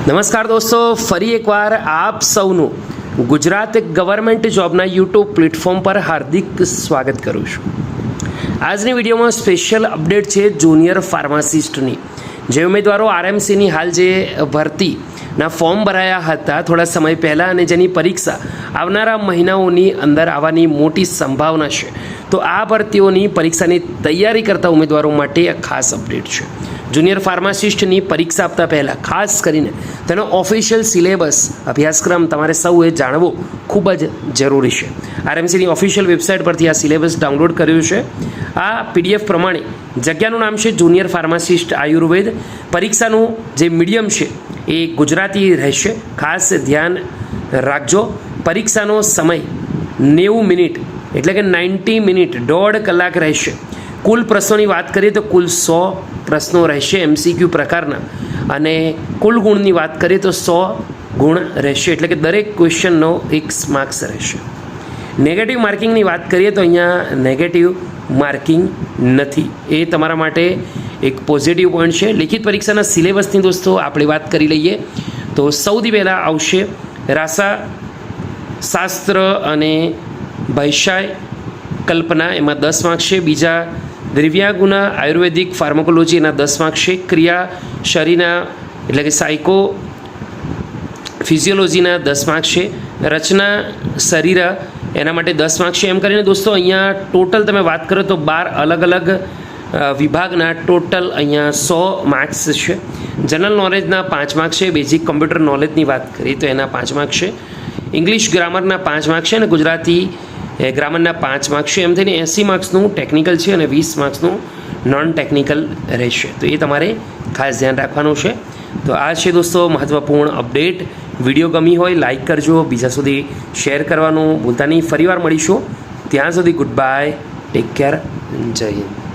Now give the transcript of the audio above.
નમસ્કાર દોસ્તો, ફરી એકવાર આપ સૌનું ગુજરાત ગવર્મેન્ટ જોબના યુટ્યુબ પ્લેટફોર્મ પર હાર્દિક સ્વાગત કરું છું। આજની વિડીયોમાં સ્પેશિયલ અપડેટ છે જુનિયર ફાર્માસિસ્ટની। જે ઉમેદવારો આરએમસીની હાલ જે ભરતીના ફોર્મ ભરાયા હતા થોડા સમય પહેલાં અને જેની પરીક્ષા આવનારા મહિનાઓની અંદર આવવાની મોટી સંભાવના છે, તો આ ભરતીઓની પરીક્ષાની તૈયારી કરતા ઉમેદવારો માટે આ ખાસ અપડેટ છે। જુનિયર ફાર્માસિસ્ટની પરીક્ષા આપતા પહેલાં ખાસ કરીને તેનો ઓફિશિયલ સિલેબસ અભ્યાસક્રમ તમારે સૌએ જાણવો ખૂબ જ જરૂરી છે। આરએમસીની ઓફિશિયલ વેબસાઇટ પરથી આ સિલેબસ ડાઉનલોડ કર્યું છે। આ પીડીએફ પ્રમાણે જગ્યાનું નામ છે જુનિયર ફાર્માસિસ્ટ આયુર્વેદ। પરીક્ષાનું જે મીડિયમ છે એ ગુજરાતી રહેશે, ખાસ ધ્યાન રાખજો। પરીક્ષાનો સમય 90 મિનિટ એટલે કે 90 મિનિટ, 1.5 કલાક રહેશે। કુલ પ્રશ્નોની વાત કરીએ તો કુલ 100 પ્રશ્નો રહેશે એમસીક્યુ પ્રકારના, અને કુલ ગુણની વાત કરીએ તો 100 ગુણ રહેશે, એટલે કે દરેક ક્વેશ્ચનનો 1 માર્ક્સ રહેશે। નેગેટિવ માર્કિંગની વાત કરીએ તો અહીંયા નેગેટિવ માર્કિંગ નથી, એ તમારા માટે એક પોઝિટિવ પોઈન્ટ છે। લિખિત પરીક્ષાના સિલેબસની દોસ્તો આપણે વાત કરી લઈએ તો સૌથી પહેલાં આવશે રાસાશાસ્ત્ર અને ભૈષાય કલ્પના, એમાં 10 માર્ક્સ છે। બીજા દ્રવ્યાગુના આયુર્વેદિક ફાર્માકોલોજી, એના 10 માર્ક્સ છે। ક્રિયા શરીરના એટલે કે સાયકો ફિઝિયોલોજીના 10 માર્ક્સ છે। રચના શરીર એના માટે 10 માર્ક્સ છે। એમ કરીને દોસ્તો અહીંયા ટોટલ તમે વાત કરો તો 12 અલગ અલગ વિભાગના ટોટલ અહીંયા 100 માર્ક્સ છે। જનરલ નોલેજના 5 માર્ક્સ છે। બેઝિક કમ્પ્યુટર નોલેજની વાત કરીએ તો એના 5 માર્ક્સ છે। ઇંગ્લિશ ગ્રામરના 5 માર્ક્સ છે અને ગુજરાતી ગ્રામરના 5 માર્ક્સ છે। એમ થઈને 80 માર્ક્સનું ટેકનિકલ છે અને 20 માર્ક્સનું નોન ટેકનિકલ રહેશે, તો એ તમારે ખાસ ધ્યાન રાખવાનું છે। તો આ છે દોસ્તો મહત્ત્વપૂર્ણ અપડેટ। વિડીયો ગમી હોય લાઇક કરજો, બીજા સુધી શેર કરવાનું ભૂલતા નહીં। ફરીવાર મળીશું, ત્યાં સુધી ગુડ બાય, ટેક કેર, જય હિન્દ।